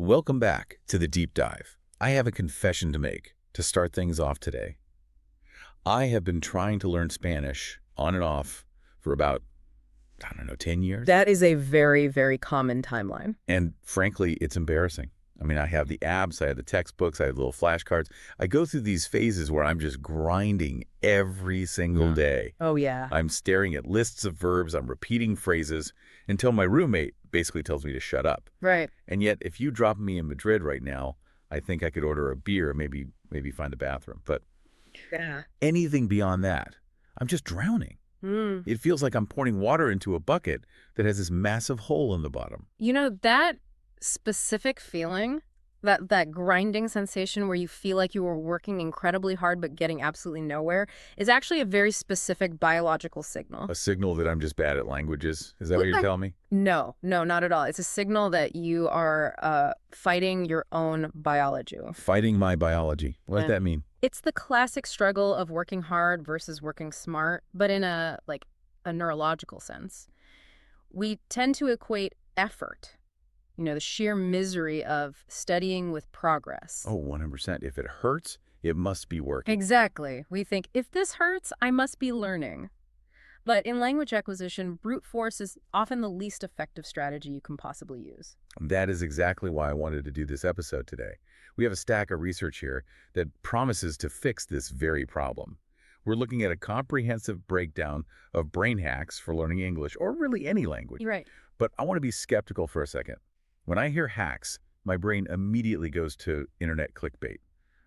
Welcome back to the deep dive. I have a confession to make to start things off today. I have been trying to learn Spanish on and off for about, I don't know, 10 years. That is a very, very common timeline. And frankly, it's embarrassing. I mean, I have the apps, I have the textbooks, I have little flashcards. I go through these phases where I'm just grinding every single day. Oh, yeah. I'm staring at lists of verbs, I'm repeating phrases until my roommate basically tells me to shut up. Right. And yet, if you drop me in Madrid right now, I think I could order a beer, maybe find a bathroom. But Yeah. anything beyond that, I'm just drowning. Mm. It feels like I'm pouring water into a bucket that has this massive hole in the bottom. You know, that specific feeling, that grinding sensation where you feel like you were working incredibly hard but getting absolutely nowhere, is actually a very specific biological signal. A signal that I'm just bad at languages? Is that what you're telling me? No, not at all. It's a signal that you are fighting your own biology. Fighting my biology. What does Yeah. that mean? It's the classic struggle of working hard versus working smart, but in a neurological sense. We tend to equate effort, the sheer misery of studying, with progress. Oh, 100%. If it hurts, it must be working. Exactly. We think, if this hurts, I must be learning. But in language acquisition, brute force is often the least effective strategy you can possibly use. That is exactly why I wanted to do this episode today. We have a stack of research here that promises to fix this very problem. We're looking at a comprehensive breakdown of brain hacks for learning English, or really any language. You're right. But I want to be skeptical for a second. When I hear hacks, my brain immediately goes to internet clickbait.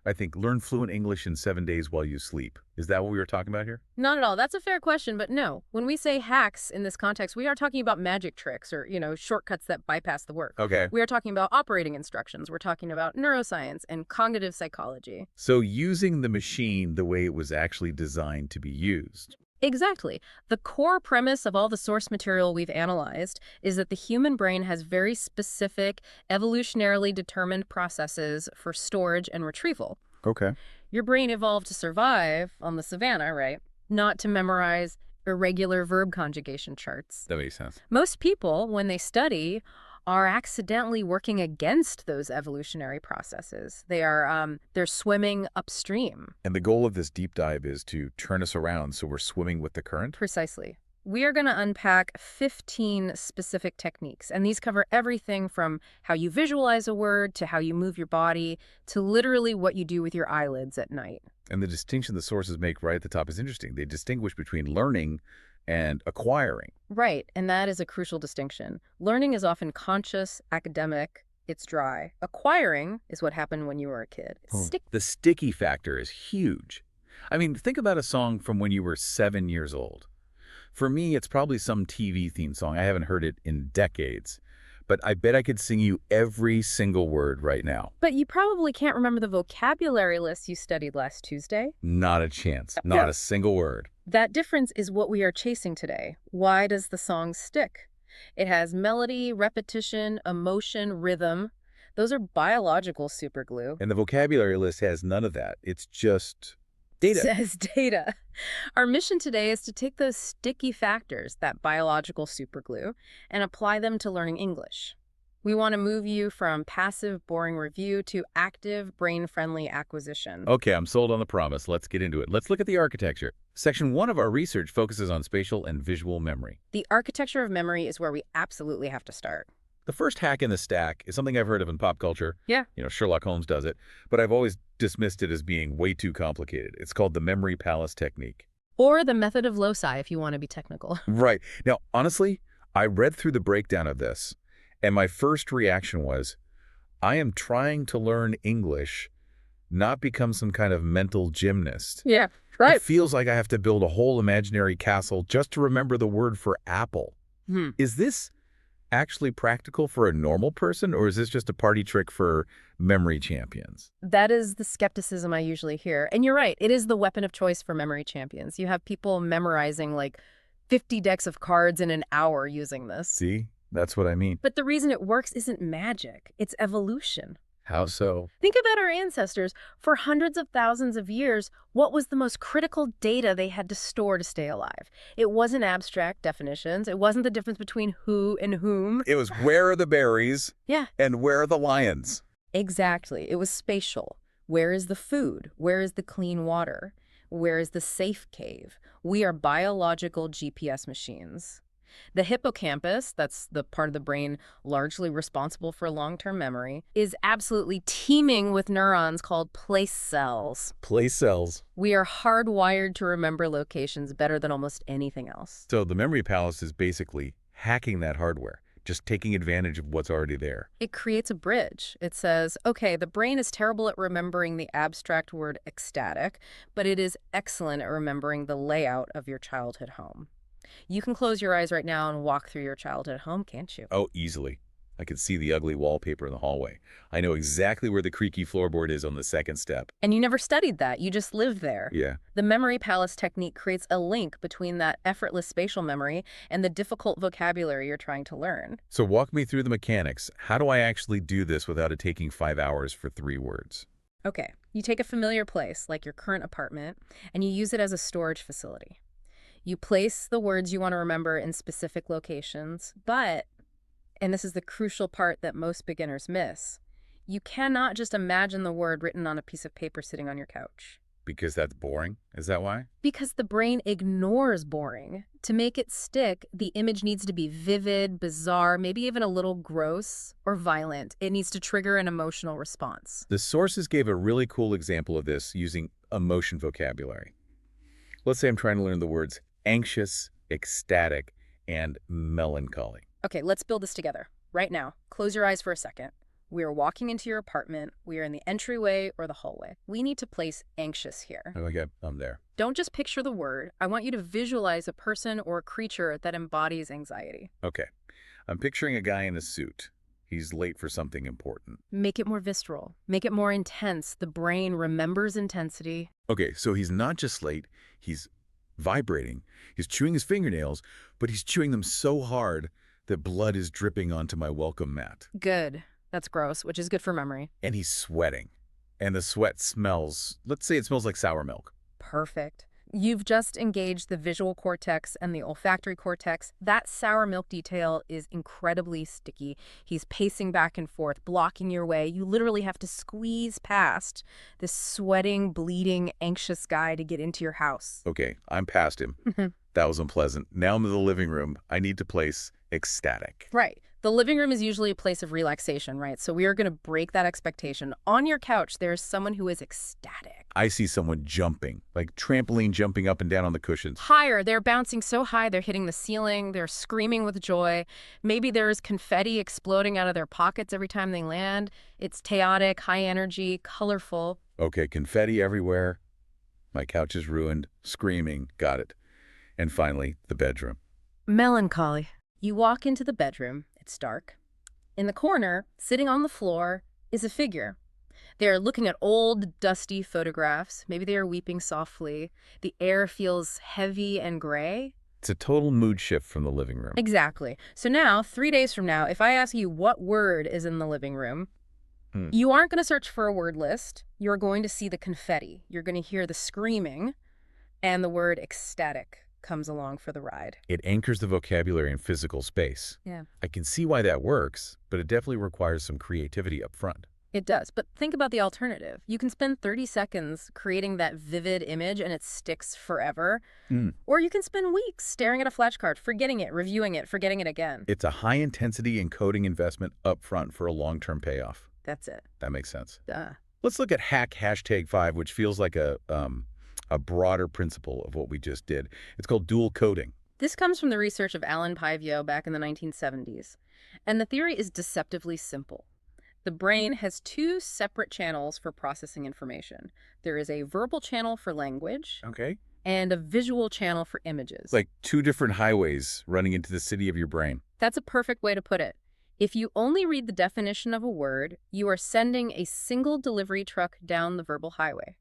I think, learn fluent English in 7 days while you sleep. Is that what we were talking about here? Not at all. That's a fair question, but no. When we say hacks in this context, we are talking about magic tricks or, shortcuts that bypass the work. Okay. We are talking about operating instructions. We're talking about neuroscience and cognitive psychology. So using the machine the way it was actually designed to be used. Exactly. The core premise of all the source material we've analyzed is that the human brain has very specific, evolutionarily determined processes for storage and retrieval. Okay. Your brain evolved to survive on the savannah, right? Not to memorize irregular verb conjugation charts. That makes sense. Most people, when they study, are accidentally working against those evolutionary processes. They're swimming upstream. And the goal of this deep dive is to turn us around so we're swimming with the current? Precisely. We are going to unpack 15 specific techniques, and these cover everything from how you visualize a word to how you move your body to literally what you do with your eyelids at night. And the distinction the sources make right at the top is interesting. They distinguish between learning and acquiring. Right, and that is a crucial distinction. Learning is often conscious, academic, it's dry. Acquiring is what happened when you were a kid. The sticky factor is huge. I mean, think about a song from when you were 7 years old. For me, it's probably some TV theme song. I haven't heard it in decades. But I bet I could sing you every single word right now. But you probably can't remember the vocabulary list you studied last Tuesday. Not a chance. Not a single word. That difference is what we are chasing today. Why does the song stick? It has melody, repetition, emotion, rhythm. Those are biological superglue. And the vocabulary list has none of that. It's just data. Says data. Our mission today is to take those sticky factors, that biological superglue, and apply them to learning English. We want to move you from passive, boring review to active, brain-friendly acquisition. Okay, I'm sold on the promise. Let's get into it. Let's look at the architecture. Section 1 of our research focuses on spatial and visual memory. The architecture of memory is where we absolutely have to start. The first hack in the stack is something I've heard of in pop culture. Yeah. Sherlock Holmes does it, but I've always dismissed it as being way too complicated. It's called the memory palace technique. Or the method of loci, if you want to be technical. Right. Now, honestly, I read through the breakdown of this, and my first reaction was, I am trying to learn English, not become some kind of mental gymnast. Yeah, right. It feels like I have to build a whole imaginary castle just to remember the word for apple. Is this actually practical for a normal person, or is this just a party trick for memory champions? That is the skepticism I usually hear. And you're right, it is the weapon of choice for memory champions. You have people memorizing like 50 decks of cards in an hour using this. See? That's what I mean. But the reason it works isn't magic, it's evolution. How so? Think about our ancestors. For hundreds of thousands of years, what was the most critical data they had to store to stay alive? It wasn't abstract definitions. It wasn't the difference between who and whom. It was where are the berries Yeah, and where are the lions? exactly. It was spatial. Where is the food? Where is the clean water? Where is the safe cave? We are biological GPS machines. The hippocampus, that's the part of the brain largely responsible for long-term memory, is absolutely teeming with neurons called place cells. Place cells. We are hardwired to remember locations better than almost anything else. So the memory palace is basically hacking that hardware, just taking advantage of what's already there. It creates a bridge. It says, okay, the brain is terrible at remembering the abstract word ecstatic, but it is excellent at remembering the layout of your childhood home. You can close your eyes right now and walk through your childhood home, can't you? Oh, easily. I can see the ugly wallpaper in the hallway. I know exactly where the creaky floorboard is on the second step. And you never studied that. You just lived there. Yeah. The memory palace technique creates a link between that effortless spatial memory and the difficult vocabulary you're trying to learn. So walk me through the mechanics. How do I actually do this without it taking 5 hours for 3 words? Okay, you take a familiar place, like your current apartment, and you use it as a storage facility. You place the words you want to remember in specific locations, but, and this is the crucial part that most beginners miss, you cannot just imagine the word written on a piece of paper sitting on your couch. Because that's boring? Is that why? Because the brain ignores boring. To make it stick, the image needs to be vivid, bizarre, maybe even a little gross or violent. It needs to trigger an emotional response. The sources gave a really cool example of this using emotion vocabulary. Let's say I'm trying to learn the words anxious, ecstatic, and melancholy. Okay, let's build this together. Right now, close your eyes for a second. We are walking into your apartment. We are in the entryway or the hallway. We need to place anxious here. Okay, I'm there. Don't just picture the word. I want you to visualize a person or a creature that embodies anxiety. Okay, I'm picturing a guy in a suit. He's late for something important. Make it more visceral. Make it more intense. The brain remembers intensity. Okay, so he's not just late, he's vibrating. He's chewing his fingernails, but he's chewing them so hard that blood is dripping onto my welcome mat. Good. That's gross, which is good for memory. And he's sweating. And the sweat smells, let's say it smells like sour milk. Perfect. You've just engaged the visual cortex and the olfactory cortex. That sour milk detail is incredibly sticky. He's pacing back and forth, blocking your way. You literally have to squeeze past this sweating, bleeding, anxious guy to get into your house. Okay, I'm past him. That was unpleasant. Now I'm in the living room. I need to place ecstatic. Right. The living room is usually a place of relaxation, right? So we are going to break that expectation. On your couch, there's someone who is ecstatic. I see someone jumping, like trampoline jumping up and down on the cushions. Higher. They're bouncing so high, they're hitting the ceiling. They're screaming with joy. Maybe there's confetti exploding out of their pockets every time they land. It's chaotic, high energy, colorful. Okay, confetti everywhere. My couch is ruined. Screaming. Got it. And finally, the bedroom. Melancholy. You walk into the bedroom. It's dark. In the corner, sitting on the floor, is a figure. They are looking at old, dusty photographs. Maybe they are weeping softly. The air feels heavy and gray. It's a total mood shift from the living room. Exactly. So now, 3 days from now, if I ask you what word is in the living room, you aren't going to search for a word list. You're going to see the confetti. You're going to hear the screaming, and the word ecstatic comes along for the ride. It anchors the vocabulary in physical space. Yeah. I can see why that works, but it definitely requires some creativity up front. It does. But think about the alternative. You can spend 30 seconds creating that vivid image and it sticks forever. Or you can spend weeks staring at a flashcard, forgetting it, reviewing it, forgetting it again. It's a high-intensity encoding investment up front for a long-term payoff. That's it. That makes sense. Duh. Let's look at hack #5, which feels like a broader principle of what we just did. It's called dual coding. This comes from the research of Alan Pivio back in the 1970s. And the theory is deceptively simple. The brain has 2 separate channels for processing information. There is a verbal channel for language Okay. and a visual channel for images. Like 2 different highways running into the city of your brain. That's a perfect way to put it. If you only read the definition of a word, you are sending a single delivery truck down the verbal highway.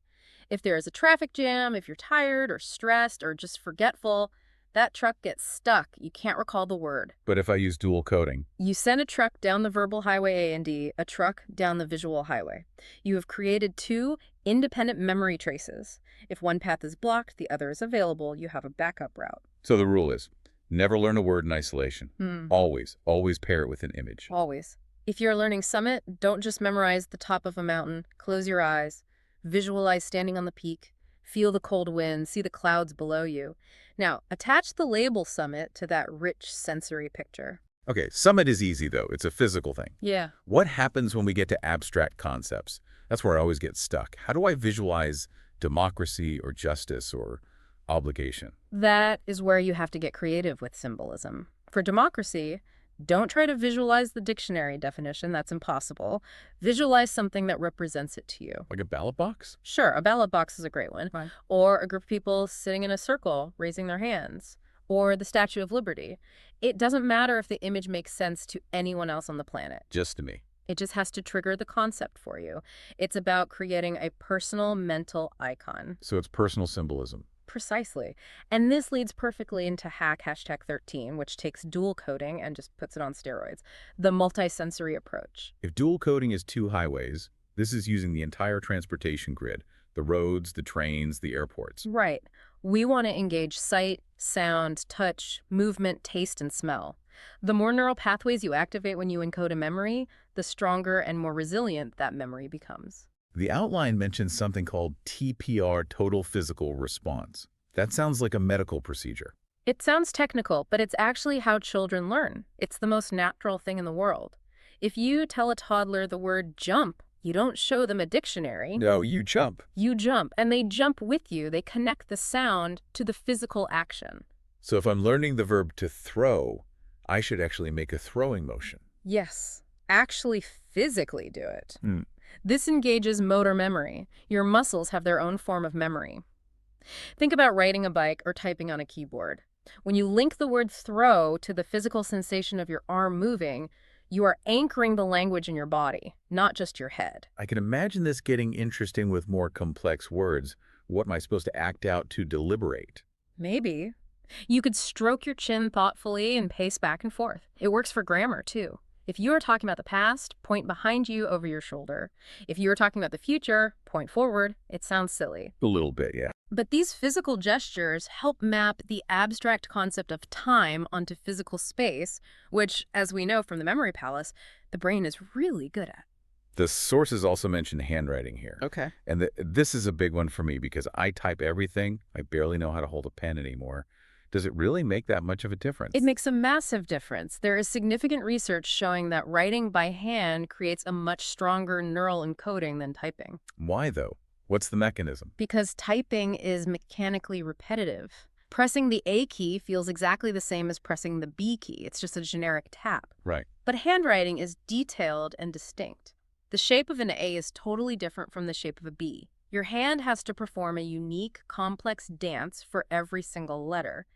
If there is a traffic jam, if you're tired or stressed or just forgetful, That truck gets stuck. You can't recall the word. But if I use dual coding, You send a truck down the verbal highway A and D, a truck down the visual highway. You have created two independent memory traces. If one path is blocked, the other is available. You have a backup route. so the rule is never learn a word in isolation. Hmm. Always pair it with an image. Always. If you're learning Summit, don't just memorize the top of a mountain. Close your eyes. Visualize standing on the peak. Feel the cold wind. See the clouds below you. Now, attach the label Summit to that rich sensory picture. Okay, summit is easy, though. It's a physical thing. Yeah. What happens when we get to abstract concepts? That's where I always get stuck. How do I visualize democracy or justice or obligation? That is where you have to get creative with symbolism. For democracy, don't try to visualize the dictionary definition. That's impossible. Visualize something that represents it to you. Like a ballot box? Sure, a ballot box is a great one. Right. Or a group of people sitting in a circle, raising their hands. Or the Statue of Liberty. It doesn't matter if the image makes sense to anyone else on the planet. Just to me. It just has to trigger the concept for you. It's about creating a personal mental icon. So it's personal symbolism. Precisely. And this leads perfectly into hack #13, which takes dual coding and just puts it on steroids. The multisensory approach. If dual coding is two highways, this is using the entire transportation grid, the roads, the trains, the airports. Right. We want to engage sight, sound, touch, movement, taste, and smell. The more neural pathways you activate when you encode a memory, the stronger and more resilient that memory becomes. The outline mentions something called TPR, total physical response. That sounds like a medical procedure. It sounds technical, but it's actually how children learn. It's the most natural thing in the world. If you tell a toddler the word jump, you don't show them a dictionary. No, you jump. You jump, and they jump with you. They connect the sound to the physical action. So if I'm learning the verb to throw, I should actually make a throwing motion. Yes, actually physically do it. Hmm. This engages motor memory. Your muscles have their own form of memory. Think about riding a bike or typing on a keyboard. When you link the word throw to the physical sensation of your arm moving, you are anchoring the language in your body, not just your head. I can imagine this getting interesting with more complex words. What am I supposed to act out to deliberate? Maybe. You could stroke your chin thoughtfully and pace back and forth. It works for grammar, too. If you are talking about the past, point behind you over your shoulder. If you are talking about the future, point forward. It sounds silly. A little bit, yeah. But these physical gestures help map the abstract concept of time onto physical space, which, as we know from the Memory Palace, the brain is really good at. The sources also mention handwriting here. Okay. And this is a big one for me because I type everything. I barely know how to hold a pen anymore. Does it really make that much of a difference? It makes a massive difference. There is significant research showing that writing by hand creates a much stronger neural encoding than typing. Why, though? What's the mechanism? Because typing is mechanically repetitive. Pressing the A key feels exactly the same as pressing the B key. It's just a generic tap. Right. But handwriting is detailed and distinct. The shape of an A is totally different from the shape of a B. Your hand has to perform a unique, complex dance for every single letter.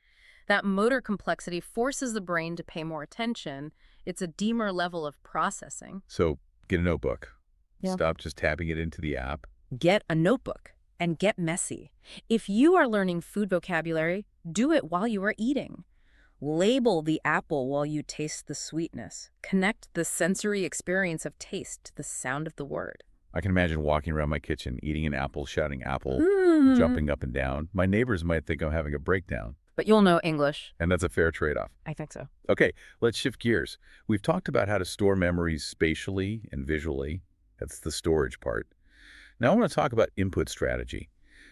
That motor complexity forces the brain to pay more attention. It's a deeper level of processing. So get a notebook. Yeah. Stop just tapping it into the app. Get a notebook and get messy. If you are learning food vocabulary, do it while you are eating. Label the apple while you taste the sweetness. Connect the sensory experience of taste to the sound of the word. I can imagine walking around my kitchen, eating an apple, shouting apple, jumping up and down. My neighbors might think I'm having a breakdown. But you'll know English. And that's a fair trade-off. I think so. Okay, let's shift gears. We've talked about how to store memories spatially and visually. That's the storage part. Now I want to talk about input strategy,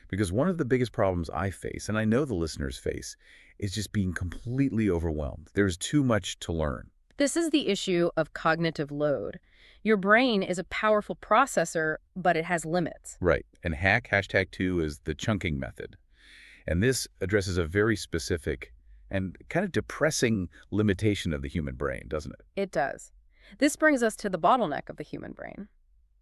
because one of the biggest problems I face, and I know the listeners face, is just being completely overwhelmed. There's too much to learn. This is the issue of cognitive load. Your brain is a powerful processor, but it has limits. Right, and hack #2 is the chunking method. And this addresses a very specific and kind of depressing limitation of the human brain, doesn't it? It does. This brings us to the bottleneck of the human brain.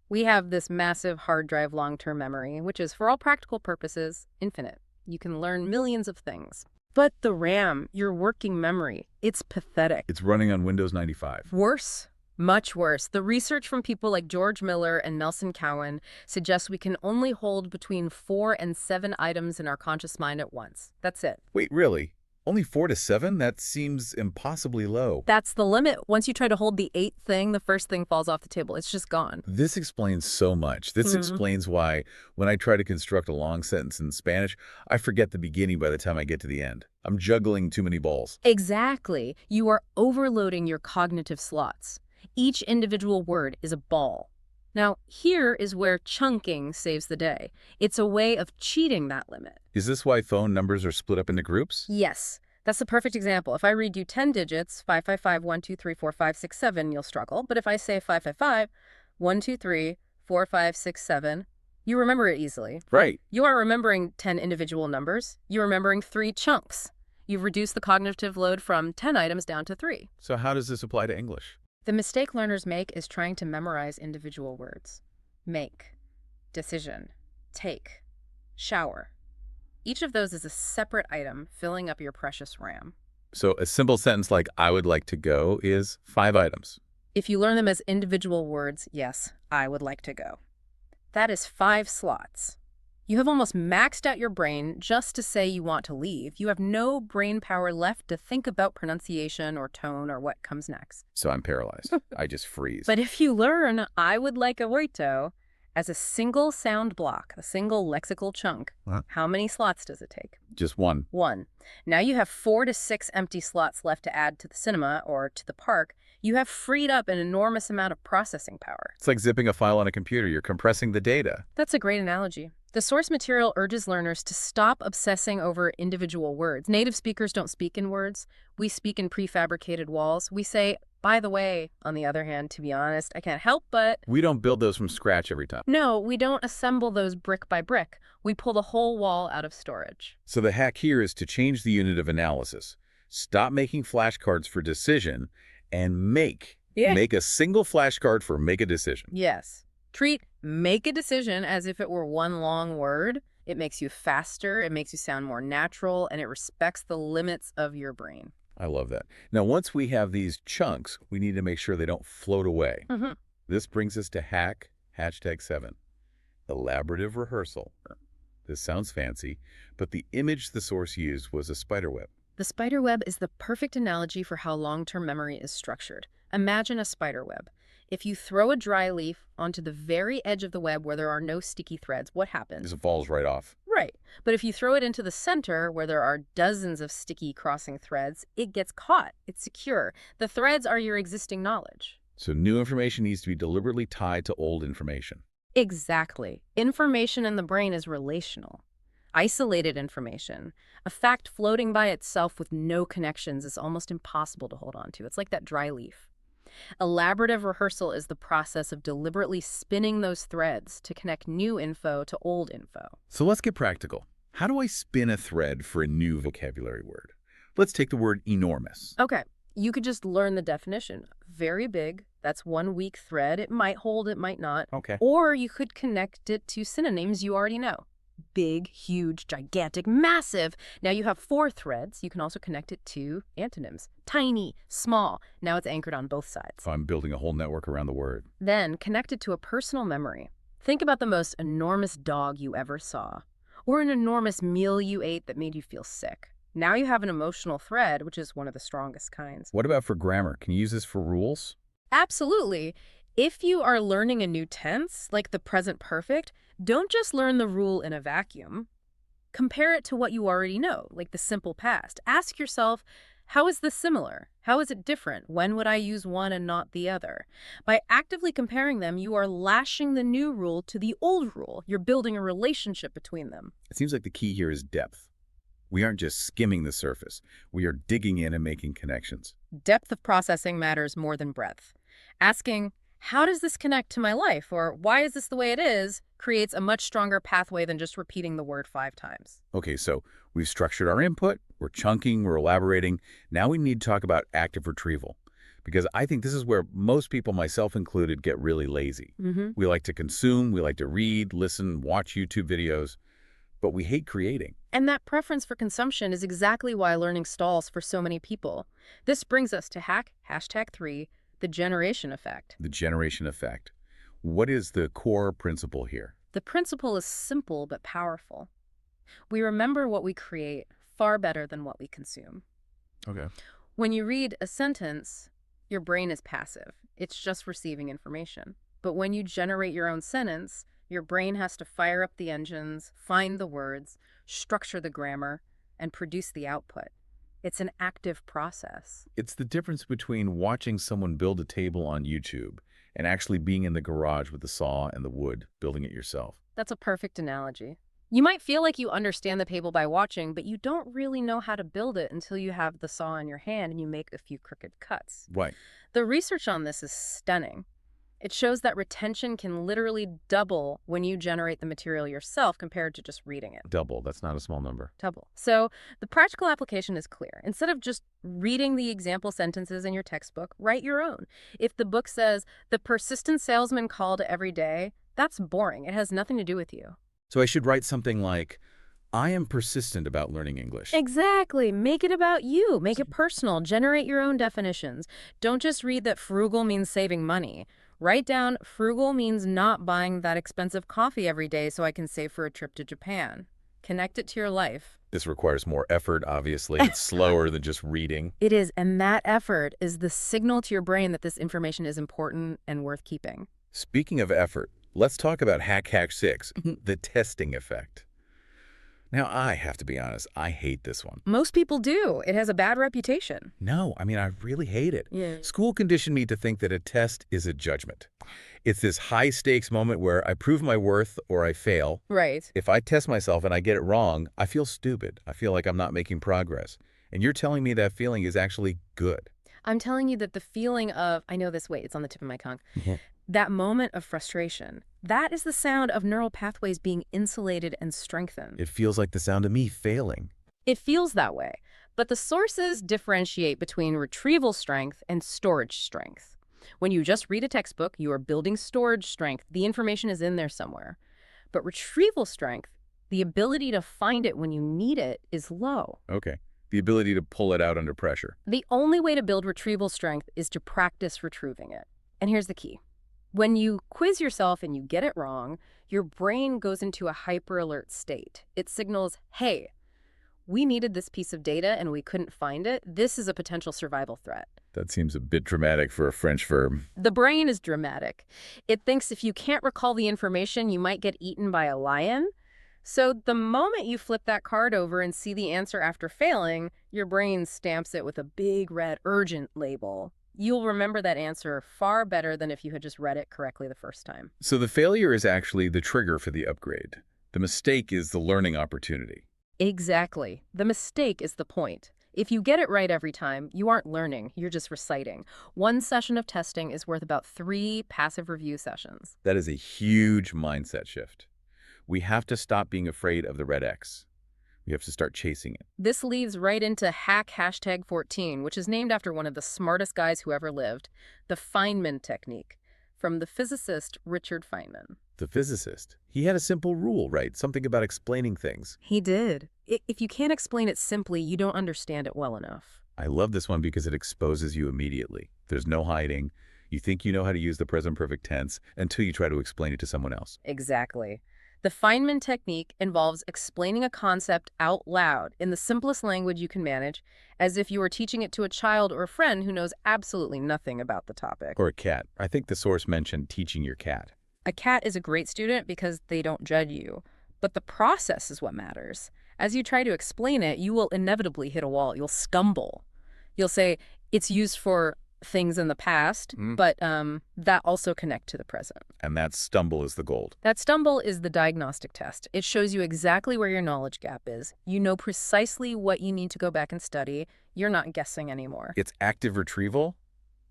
We have this massive hard drive long-term memory, which is, for all practical purposes, infinite. You can learn millions of things. But the RAM, your working memory, it's pathetic. It's running on Windows 95. Worse. Much worse. The research from people like George Miller and Nelson Cowan suggests we can only hold between 4 and 7 items in our conscious mind at once. That's it. Wait, really? Only 4 to 7? That seems impossibly low. That's the limit. Once you try to hold the eighth thing, the first thing falls off the table. It's just gone. This explains so much. This explains why when I try to construct a long sentence in Spanish, I forget the beginning by the time I get to the end. I'm juggling too many balls. Exactly. You are overloading your cognitive slots. Each individual word is a ball. Now, here is where chunking saves the day. It's a way of cheating that limit. Is this why phone numbers are split up into groups? Yes, that's the perfect example. If I read you 10 digits, 555, 1, 2, 3, 4, 5, 6, 7, you'll struggle. But if I say 555, 1, 2, 3, 4, 5, 6, 7, you remember it easily. Right. You aren't remembering 10 individual numbers. You're remembering 3 chunks. You've reduced the cognitive load from 10 items down to 3. So how does this apply to English? The mistake learners make is trying to memorize individual words. Make, decision, take, shower. Each of those is a separate item filling up your precious RAM. So a simple sentence like I would like to go is 5 items. If you learn them as individual words, yes, I would like to go. That is 5 slots. You have almost maxed out your brain just to say you want to leave. You have no brain power left to think about pronunciation or tone or what comes next. So I'm paralyzed. I just freeze. But if you learn I would like a burrito as a single sound block, a single lexical chunk, how many slots does it take? Just 1. 1. Now you have 4 to 6 empty slots left to add to the cinema or to the park. You have freed up an enormous amount of processing power. It's like zipping a file on a computer. You're compressing the data. That's a great analogy. The source material urges learners to stop obsessing over individual words. Native speakers don't speak in words. We speak in prefabricated walls. We say, by the way, on the other hand, to be honest, I can't help but... We don't build those from scratch every time. No, we don't assemble those brick by brick. We pull the whole wall out of storage. So the hack here is to change the unit of analysis. Stop making flashcards for decision and make a single flashcard for make a decision. Yes. Treat make a decision as if it were one long word. It makes you faster, it makes you sound more natural, and it respects the limits of your brain. I love that. Now, once we have these chunks, we need to make sure they don't float away. This brings us to hack #7, elaborative rehearsal. This sounds fancy, but the image the source used was a spider web. The spider web is the perfect analogy for how long-term memory is structured. Imagine a spider web. If you throw a dry leaf onto the very edge of the web where there are no sticky threads, what happens? It falls right off. Right. But if you throw it into the center where there are dozens of sticky crossing threads, it gets caught. It's secure. The threads are your existing knowledge. So new information needs to be deliberately tied to old information. Exactly. Information in the brain is relational. Isolated information, a fact floating by itself with no connections, is almost impossible to hold on to. It's like that dry leaf. Elaborative rehearsal is the process of deliberately spinning those threads to connect new info to old info. So let's get practical. How do I spin a thread for a new vocabulary word? Let's take the word enormous. Okay, you could just learn the definition. Very big, that's one weak thread. It might hold, it might not. Okay. Or you could connect it to synonyms you already know. Big, huge, gigantic, massive. Now you have 4 threads. You can also connect it to antonyms. Tiny, small. Now it's anchored on both sides. So I'm building a whole network around the word. Then connect it to a personal memory. Think about the most enormous dog you ever saw, or an enormous meal you ate that made you feel sick. Now you have an emotional thread, which is one of the strongest kinds. What about for grammar? Can you use this for rules? Absolutely. If you are learning a new tense, like the present perfect, don't just learn the rule in a vacuum. Compare it to what you already know, like the simple past. Ask yourself, how is this similar? How is it different? When would I use one and not the other? By actively comparing them, you are lashing the new rule to the old rule. You're building a relationship between them. It seems like the key here is depth. We aren't just skimming the surface. We are digging in and making connections. Depth of processing matters more than breadth. Asking, how does this connect to my life? Or why is this the way it is? Creates a much stronger pathway than just repeating the word 5 times. Okay, so we've structured our input, we're chunking, we're elaborating. Now we need to talk about active retrieval, because I think this is where most people, myself included, get really lazy. We like to consume, we like to read, listen, watch YouTube videos, but we hate creating. And that preference for consumption is exactly why learning stalls for so many people. This brings us to hack #3, the generation effect. The generation effect. What is the core principle here? The principle is simple but powerful. We remember what we create far better than what we consume. Okay. When you read a sentence, your brain is passive. It's just receiving information. But when you generate your own sentence, your brain has to fire up the engines, find the words, structure the grammar, and produce the output. It's an active process. It's the difference between watching someone build a table on YouTube and actually being in the garage with the saw and the wood, building it yourself. That's a perfect analogy. You might feel like you understand the table by watching, but you don't really know how to build it until you have the saw in your hand and you make a few crooked cuts. Right. The research on this is stunning. It shows that retention can literally double when you generate the material yourself compared to just reading it. Double. That's not a small number. Double. So the practical application is clear. Instead of just reading the example sentences in your textbook, write your own. If the book says, "The persistent salesman called every day," that's boring. It has nothing to do with you. So I should write something like, I am persistent about learning English. Exactly. Make it about you. Make it personal. Generate your own definitions. Don't just read that frugal means saving money. Write down, frugal means not buying that expensive coffee every day so I can save for a trip to Japan. Connect it to your life. This requires more effort, obviously. It's slower than just reading. It is, and that effort is the signal to your brain that this information is important and worth keeping. Speaking of effort, let's talk about hack 6, the testing effect. Now, I have to be honest, I hate this one. Most people do. It has a bad reputation. No, I mean, I really hate it. Yeah. School conditioned me to think that a test is a judgment. It's this high-stakes moment where I prove my worth or I fail. Right. If I test myself and I get it wrong, I feel stupid. I feel like I'm not making progress. And you're telling me that feeling is actually good. I'm telling you that the feeling of, I know this, wait, it's on the tip of my tongue. That moment of frustration, that is the sound of neural pathways being insulated and strengthened. It feels like the sound of me failing. It feels that way, but the sources differentiate between retrieval strength and storage strength. When you just read a textbook, you are building storage strength. The information is in there somewhere. But retrieval strength, the ability to find it when you need it, is low. Okay. The ability to pull it out under pressure. The only way to build retrieval strength is to practice retrieving it. And here's the key. When you quiz yourself and you get it wrong, your brain goes into a hyper-alert state. It signals, hey, we needed this piece of data and we couldn't find it. This is a potential survival threat. That seems a bit dramatic for a French verb. The brain is dramatic. It thinks if you can't recall the information, you might get eaten by a lion. So the moment you flip that card over and see the answer after failing, your brain stamps it with a big red urgent label. You'll remember that answer far better than if you had just read it correctly the first time. So the failure is actually the trigger for the upgrade. The mistake is the learning opportunity. Exactly. The mistake is the point. If you get it right every time, you aren't learning, you're just reciting. One session of testing is worth about 3 passive review sessions. That is a huge mindset shift. We have to stop being afraid of the red X. We have to start chasing it. This leads right into hack #14, which is named after one of the smartest guys who ever lived, the Feynman technique, from the physicist Richard Feynman. The physicist. He had a simple rule, right? Something about explaining things. He did. If you can't explain it simply, you don't understand it well enough. I love this one because it exposes you immediately. There's no hiding. You think you know how to use the present perfect tense until you try to explain it to someone else. Exactly. The Feynman technique involves explaining a concept out loud in the simplest language you can manage, as if you were teaching it to a child or a friend who knows absolutely nothing about the topic. Or a cat. I think the source mentioned teaching your cat. A cat is a great student because they don't judge you, but the process is what matters. As you try to explain it, you will inevitably hit a wall. You'll stumble. You'll say, it's used for things in the past, but that also connect to the present. And that stumble is the gold. That stumble is the diagnostic test. It shows you exactly where your knowledge gap is. You know precisely what you need to go back and study. You're not guessing anymore. It's active retrieval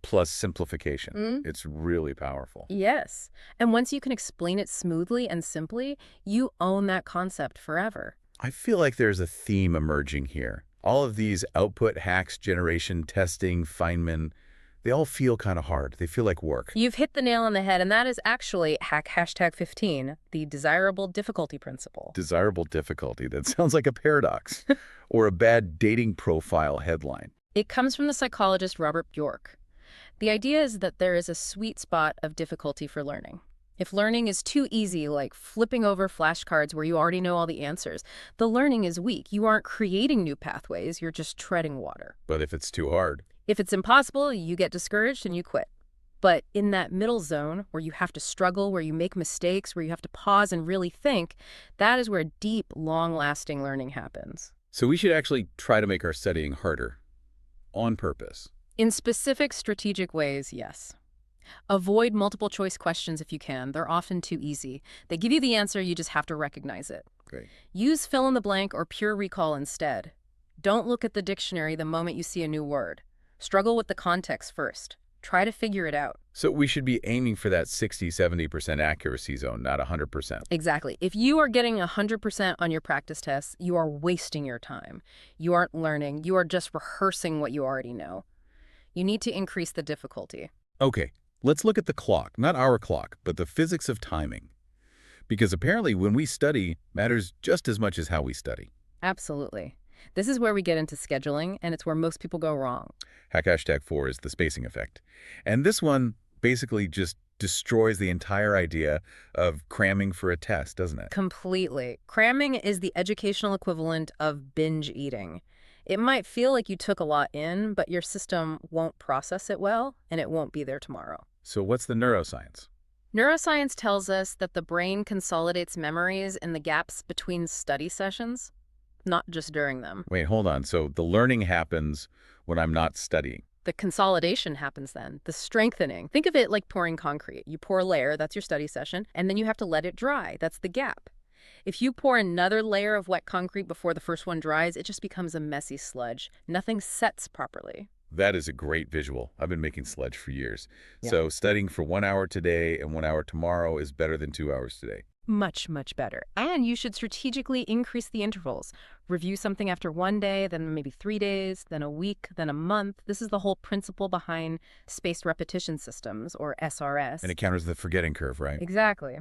plus simplification. It's really powerful. Yes. And once you can explain it smoothly and simply, you own that concept forever. I feel like there's a theme emerging here. All of these output hacks, generation, testing, Feynman, they all feel kind of hard. They feel like work. You've hit the nail on the head, and that is actually hack #15, the desirable difficulty principle. Desirable difficulty. That sounds like a paradox or a bad dating profile headline. It comes from the psychologist Robert Bjork. The idea is that there is a sweet spot of difficulty for learning. If learning is too easy, like flipping over flashcards where you already know all the answers, the learning is weak. You aren't creating new pathways, you're just treading water. But if it's too hard, If it's impossible, you get discouraged and you quit. But in that middle zone where you have to struggle, where you make mistakes, where you have to pause and really think, that is where deep, long-lasting learning happens. so we should actually try to make our studying harder, on purpose. In specific strategic ways, yes. Avoid multiple choice questions if you can. They're often too easy. They give you the answer, you just have to recognize it. Great. Use fill in the blank or pure recall instead. Don't look at the dictionary the moment you see a new word. Struggle with the context first. Try to figure it out. So we should be aiming for that 60–70% accuracy zone, not 100%. Exactly. If you are getting 100% on your practice tests, you are wasting your time. You aren't learning. You are just rehearsing what you already know. You need to increase the difficulty. Okay, let's look at the clock, not our clock, but the physics of timing. Because apparently when we study matters just as much as how we study. Absolutely. This is where we get into scheduling, and it's where most people go wrong. Hack #4 is the spacing effect. And this one basically just destroys the entire idea of cramming for a test, doesn't it? Completely. Cramming is the educational equivalent of binge eating. It might feel like you took a lot in, but your system won't process it well, and it won't be there tomorrow. So what's the neuroscience? Neuroscience tells us that the brain consolidates memories in the gaps between study sessions, not just during them. Wait, hold on. So the learning happens when I'm not studying. The consolidation happens then, the strengthening. Think of it like pouring concrete. You pour a layer, that's your study session, and then you have to let it dry. That's the gap. If you pour another layer of wet concrete before the first one dries, it just becomes a messy sludge. Nothing sets properly. That is a great visual. I've been making sludge for years. Yeah. So studying for 1 hour today and 1 hour tomorrow is better than 2 hours today. Much, much better. And you should strategically increase the intervals. Review something after 1 day, then maybe 3 days, then a week, then a month. This is the whole principle behind spaced repetition systems, or SRS. And it counters the forgetting curve, right? Exactly.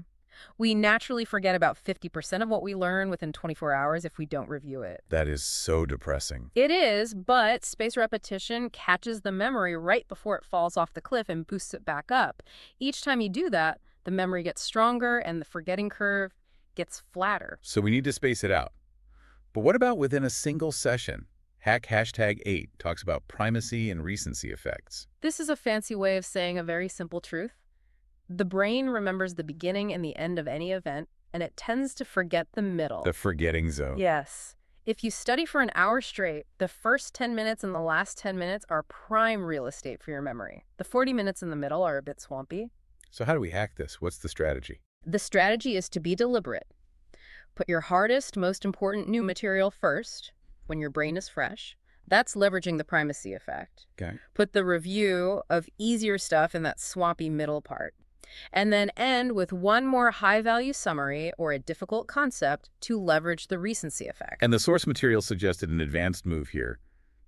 We naturally forget about 50% of what we learn within 24 hours if we don't review it. That is so depressing. It is, but spaced repetition catches the memory right before it falls off the cliff and boosts it back up. Each time you do that, the memory gets stronger and the forgetting curve gets flatter. So we need to space it out. But what about within a single session? Hack #8 talks about primacy and recency effects. This is a fancy way of saying a very simple truth. The brain remembers the beginning and the end of any event, and it tends to forget the middle. The forgetting zone. Yes. If you study for an hour straight, the first 10 minutes and the last 10 minutes are prime real estate for your memory. The 40 minutes in the middle are a bit swampy. So how do we hack this? What's the strategy? The strategy is to be deliberate. Put your hardest, most important new material first, when your brain is fresh. That's leveraging the primacy effect. Okay. Put the review of easier stuff in that swampy middle part. And then end with one more high-value summary or a difficult concept to leverage the recency effect. And the source material suggested an advanced move here,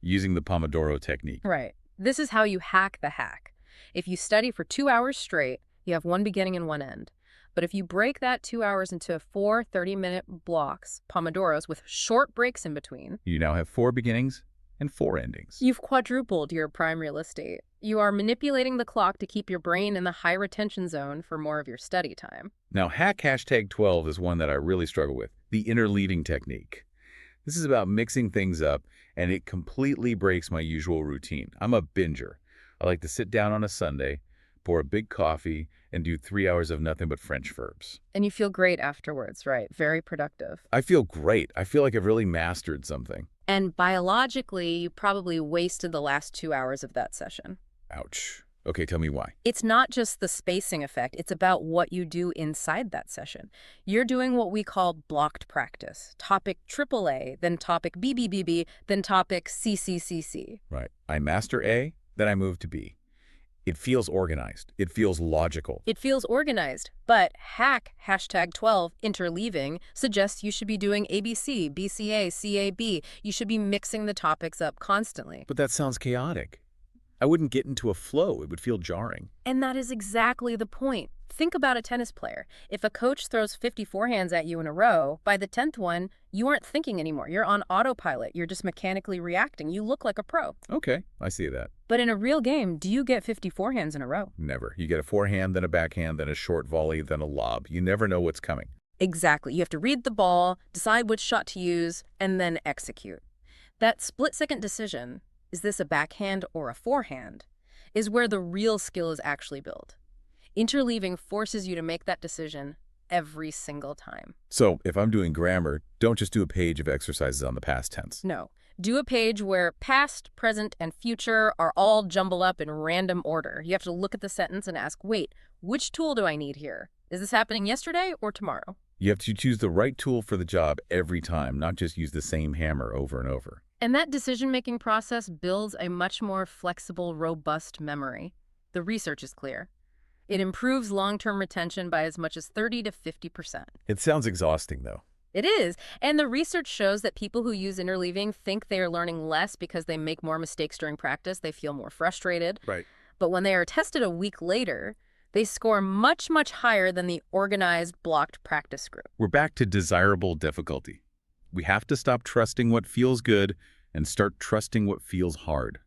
using the Pomodoro technique. Right. This is how you hack the hack. If you study for 2 hours straight, you have one beginning and one end. But if you break that 2 hours into 4 30-minute blocks, Pomodoros, with short breaks in between, You now have 4 beginnings and 4 endings. you've quadrupled your prime real estate. You are manipulating the clock to keep your brain in the high retention zone for more of your study time. Now, hack #12 is one that I really struggle with, the interleading technique. This is about mixing things up, and it completely breaks my usual routine. I'm a binger. I like to sit down on a Sunday, pour a big coffee, and do 3 hours of nothing but French verbs. And you feel great afterwards, right? Very productive. I feel great. I feel like I've really mastered something. And biologically, you probably wasted the last 2 hours of that session. Ouch. Okay, tell me why. It's not just the spacing effect. It's about what you do inside that session. You're doing what we call blocked practice. Topic AAA, then topic BBBB, then topic CCCC. Right. I master A, then I move to B. It feels organized. It feels logical. It feels organized, but hack #12 interleaving suggests you should be doing ABC, BCA, CAB. You should be mixing the topics up constantly. But that sounds chaotic. I wouldn't get into a flow. It would feel jarring. And that is exactly the point. Think about a tennis player. If a coach throws 50 forehands at you in a row, by the 10th one, you aren't thinking anymore. You're on autopilot. You're just mechanically reacting. You look like a pro. Okay, I see that. But in a real game, do you get 50 forehands in a row? Never. You get a forehand, then a backhand, then a short volley, then a lob. You never know what's coming. Exactly. You have to read the ball, decide which shot to use, and then execute. That split-second decision, is this a backhand or a forehand, is where the real skill is actually built. Interleaving forces you to make that decision every single time. So if I'm doing grammar, don't just do a page of exercises on the past tense. No. Do a page where past, present, and future are all jumbled up in random order. You have to look at the sentence and ask, wait, which tool do I need here? Is this happening yesterday or tomorrow? You have to choose the right tool for the job every time, not just use the same hammer over and over. And that decision-making process builds a much more flexible, robust memory. The research is clear. It improves long-term retention by as much as 30 to 50%. It sounds exhausting, though. It is. And the research shows that people who use interleaving think they are learning less because they make more mistakes during practice. They feel more frustrated. Right. But when they are tested a week later, they score much, much higher than the organized, blocked practice group. We're back to desirable difficulty. We have to stop trusting what feels good and start trusting what feels hard.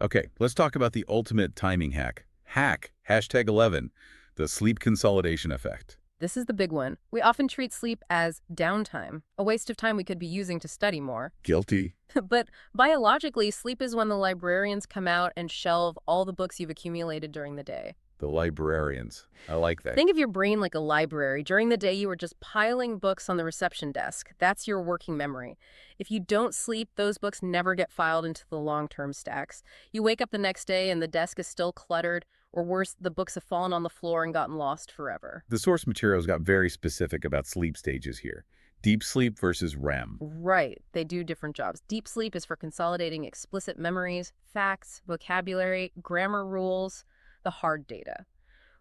Okay, let's talk about the ultimate timing hack. Hack, #11, the sleep consolidation effect. This is the big one. We often treat sleep as downtime, a waste of time we could be using to study more. Guilty. But biologically, sleep is when the librarians come out and shelve all the books you've accumulated during the day. The librarians. I like that. Think of your brain like a library. During the day, you were just piling books on the reception desk. That's your working memory. If you don't sleep, those books never get filed into the long-term stacks. You wake up the next day and the desk is still cluttered, or worse, the books have fallen on the floor and gotten lost forever. The source materials got very specific about sleep stages here. Deep sleep versus REM. Right. They do different jobs. Deep sleep is for consolidating explicit memories, facts, vocabulary, grammar rules, the hard data.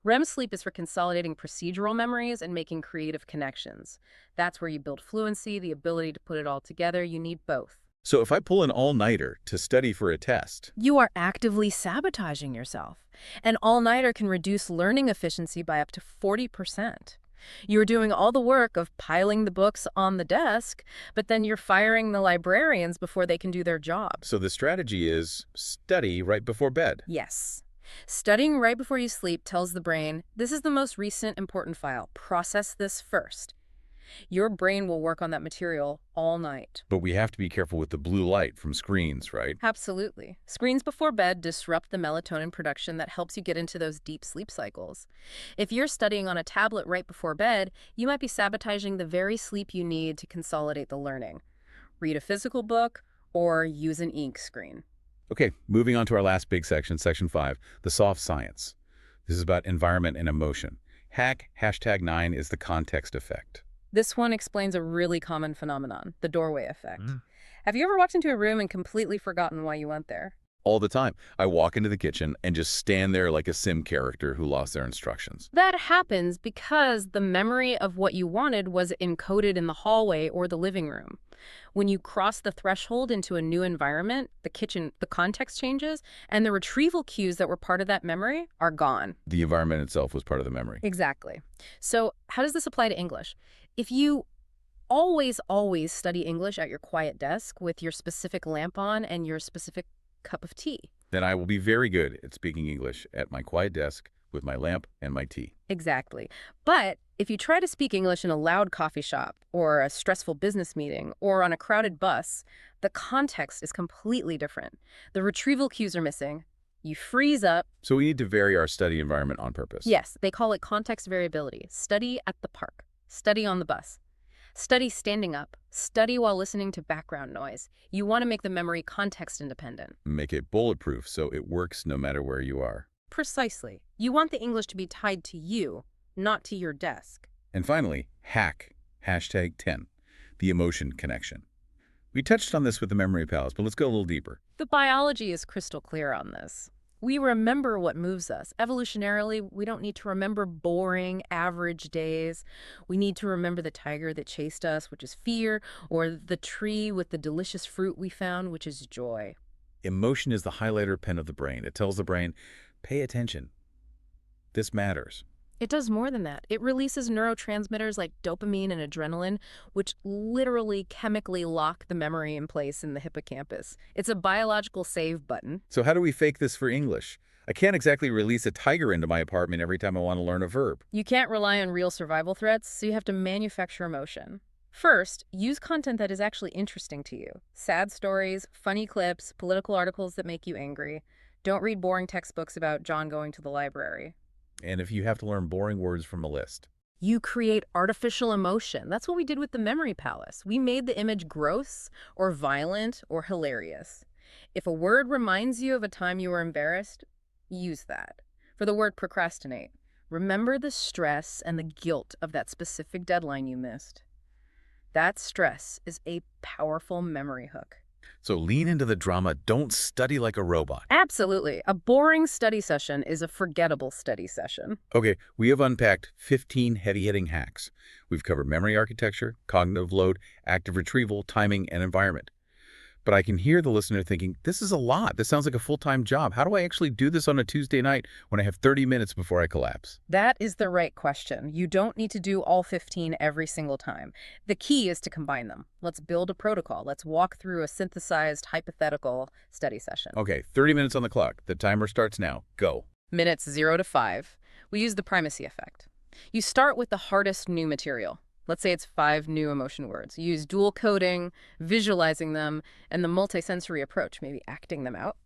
REM sleep is for consolidating procedural memories and making creative connections. That's where you build fluency, the ability to put it all together. You need both. So if I pull an all-nighter to study for a test, You are actively sabotaging yourself. An all-nighter can reduce learning efficiency by up to 40%. You're doing all the work of piling the books on the desk, but then you're firing the librarians before they can do their job. so the strategy is study right before bed. Yes. Studying right before you sleep tells the brain, this is the most recent important file. Process this first. Your brain will work on that material all night. But we have to be careful with the blue light from screens, right? Absolutely. Screens before bed disrupt the melatonin production that helps you get into those deep sleep cycles. If you're studying on a tablet right before bed, you might be sabotaging the very sleep you need to consolidate the learning. Read a physical book or use an ink screen. Okay, moving on to our last big section, section 5, the soft science. This is about environment and emotion. Hack, #9 is the context effect. This one explains a really common phenomenon, the doorway effect. Have you ever walked into a room and completely forgotten why you went there? All the time. I walk into the kitchen and just stand there like a sim character who lost their instructions. That happens because the memory of what you wanted was encoded in the hallway or the living room. When you cross the threshold into a new environment, the kitchen, the context changes, and the retrieval cues that were part of that memory are gone. The environment itself was part of the memory. Exactly. So how does this apply to English? If you always study English at your quiet desk with your specific lamp on and your specific cup of tea. Then I will be very good at speaking English at my quiet desk with my lamp and my tea. Exactly. But if you try to speak English in a loud coffee shop or a stressful business meeting or on a crowded bus, the context is completely different. The retrieval cues are missing. You freeze up. So we need to vary our study environment on purpose. Yes, they call it context variability. Study at the park. Study on the bus. Study standing up. Study while listening to background noise. You want to make the memory context independent. Make it bulletproof so it works no matter where you are. Precisely. You want the English to be tied to you, not to your desk. And finally, hack, #10, the emotion connection. We touched on this with the memory palace, but let's go a little deeper. The biology is crystal clear on this. We remember what moves us. Evolutionarily, we don't need to remember boring, average days. We need to remember the tiger that chased us, which is fear, or the tree with the delicious fruit we found, which is joy. Emotion is the highlighter pen of the brain. It tells the brain, pay attention. this matters. It does more than that. It releases neurotransmitters like dopamine and adrenaline, which literally chemically lock the memory in place in the hippocampus. It's a biological save button. So how do we fake this for English? I can't exactly release a tiger into my apartment every time I want to learn a verb. You can't rely on real survival threats, so you have to manufacture emotion. First, use content that is actually interesting to you. Sad stories, funny clips, political articles that make you angry. Don't read boring textbooks about John going to the library. And if you have to learn boring words from a list. You create artificial emotion. That's what we did with the Memory Palace. We made the image gross or violent or hilarious. If a word reminds you of a time you were embarrassed, use that. For the word procrastinate, remember the stress and the guilt of that specific deadline you missed. That stress is a powerful memory hook. So lean into the drama. Don't study like a robot. Absolutely. A boring study session is a forgettable study session. Okay, we have unpacked 15 heavy-hitting hacks. We've covered memory architecture, cognitive load, active retrieval, timing, and environment. But I can hear the listener thinking, this is a lot. This sounds like a full-time job. How do I actually do this on a Tuesday night when I have 30 minutes before I collapse? That is the right question. You don't need to do all 15 every single time. The key is to combine them. Let's build a protocol. Let's walk through a synthesized hypothetical study session. Okay, 30 minutes on the clock. The timer starts now. Go. Minutes 0 to 5. We use the primacy effect. You start with the hardest new material. Let's say it's 5 new emotion words. You use dual coding, visualizing them, and the multisensory approach, maybe acting them out,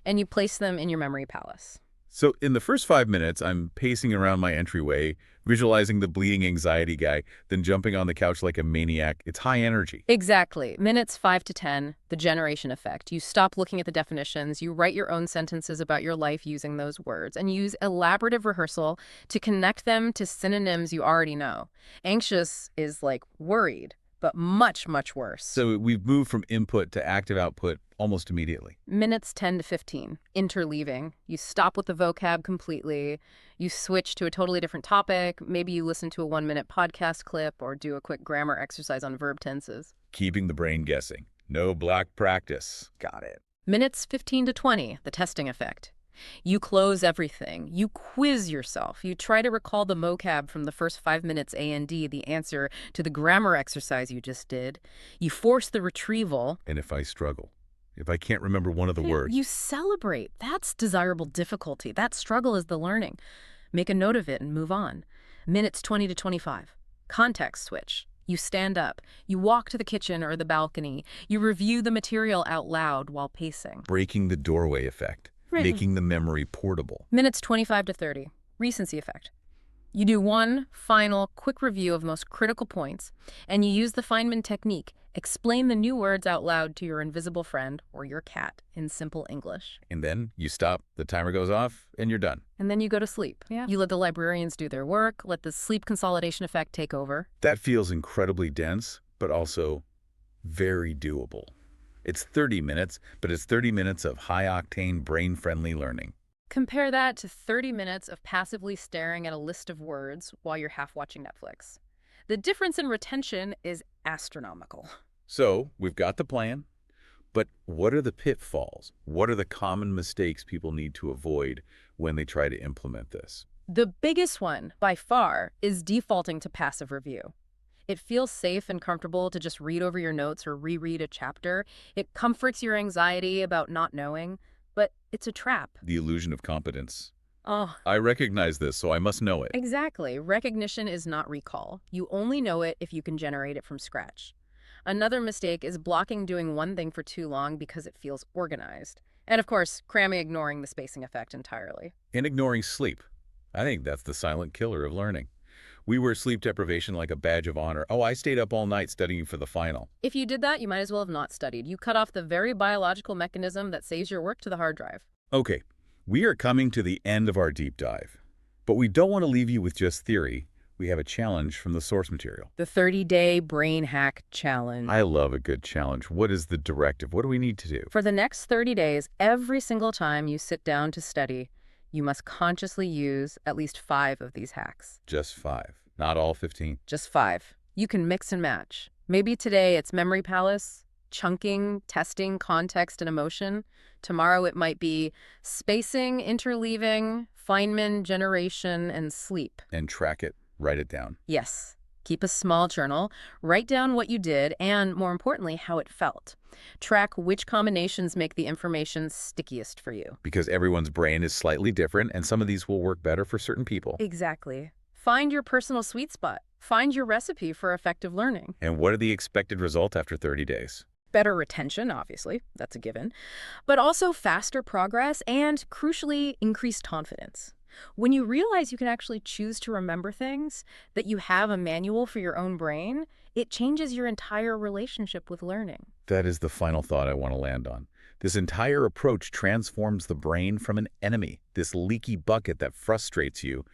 and you place them in your memory palace. So in the first 5 minutes, I'm pacing around my entryway, visualizing the bleeding anxiety guy, then jumping on the couch like a maniac. It's high energy. Exactly. Minutes 5 to 10, the generation effect. You stop looking at the definitions, you write your own sentences about your life using those words, and use elaborative rehearsal to connect them to synonyms you already know. Anxious is like worried, but much, much worse. So we've moved from input to active output almost immediately. Minutes 10 to 15, interleaving. You stop with the vocab completely. You switch to a totally different topic. Maybe you listen to a 1-minute podcast clip or do a quick grammar exercise on verb tenses. Keeping the brain guessing. No block practice. Got it. Minutes 15 to 20, the testing effect. You close everything. You quiz yourself. You try to recall the vocab from the first 5 minutes A&D, the answer to the grammar exercise you just did. You force the retrieval. And if I struggle, if I can't remember one of the words, You celebrate. That's desirable difficulty. That struggle is the learning. Make a note of it and move on. Minutes 20 to 25. Context switch. You stand up. You walk to the kitchen or the balcony. You review the material out loud while pacing. breaking the doorway effect, making the memory portable. Minutes 25 to 30. Recency effect. You do one final quick review of the most critical points, and you use the Feynman technique. Explain the new words out loud to your invisible friend or your cat in simple English. And then you stop, the timer goes off, and you're done. And then you go to sleep. You let the librarians do their work, let the sleep consolidation effect take over. That feels incredibly dense, but also very doable. It's 30 minutes, but it's 30 minutes of high-octane, brain-friendly learning. Compare that to 30 minutes of passively staring at a list of words while you're half watching Netflix. The difference in retention is astronomical. So we've got the plan, but what are the pitfalls? What are the common mistakes people need to avoid when they try to implement this? The biggest one, by far, is defaulting to passive review. It feels safe and comfortable to just read over your notes or reread a chapter. It comforts your anxiety about not knowing, but it's a trap. The illusion of competence. Oh, I recognize this, so I must know it. exactly. Recognition is not recall. You only know it if you can generate it from scratch. Another mistake is blocking doing one thing for too long because it feels organized. And of course, cramming ignoring the spacing effect entirely. And ignoring sleep. I think that's the silent killer of learning. We wear sleep deprivation like a badge of honor. Oh, I stayed up all night studying for the final. If you did that, you might as well have not studied. You cut off the very biological mechanism that saves your work to the hard drive. Okay, we are coming to the end of our deep dive. But we don't want to leave you with just theory. We have a challenge from the source material. The 30-day brain hack challenge. I love a good challenge. What is the directive? What do we need to do? For the next 30 days, every single time you sit down to study, you must consciously use at least 5 of these hacks. Just 5, not all 15. Just 5. You can mix and match. Maybe today it's memory palace, chunking, testing, context, and emotion. Tomorrow it might be spacing, interleaving, Feynman, generation, and sleep. And track it. Write it down. Yes. Keep a small journal. Write down what you did and, more importantly, how it felt. Track which combinations make the information stickiest for you. Because everyone's brain is slightly different, and some of these will work better for certain people. Exactly. Find your personal sweet spot. Find your recipe for effective learning. And what are the expected results after 30 days? Better retention, obviously. That's a given. But also faster progress and, crucially, increased confidence. When you realize you can actually choose to remember things, that you have a manual for your own brain, it changes your entire relationship with learning. That is the final thought I want to land on. This entire approach transforms the brain from an enemy, this leaky bucket that frustrates you,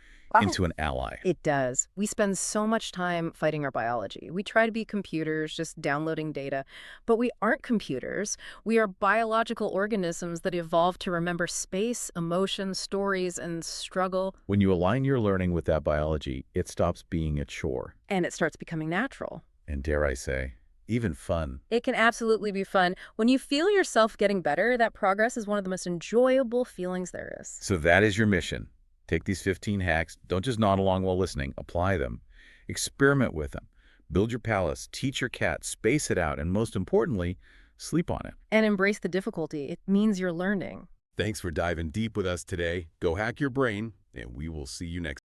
into an ally. It does. We spend so much time fighting our biology. We try to be computers, just downloading data. But we aren't computers. We are biological organisms that evolved to remember space, emotions, stories, and struggle. When you align your learning with that biology, it stops being a chore. And it starts becoming natural. And dare I say, even fun. It can absolutely be fun. When you feel yourself getting better, that progress is one of the most enjoyable feelings there is. So that is your mission. Take these 15 hacks, don't just nod along while listening, apply them. Experiment with them. Build your palace, teach your cat, space it out, and most importantly, sleep on it. And embrace the difficulty. It means you're learning. Thanks for diving deep with us today. Go hack your brain, and we will see you next time.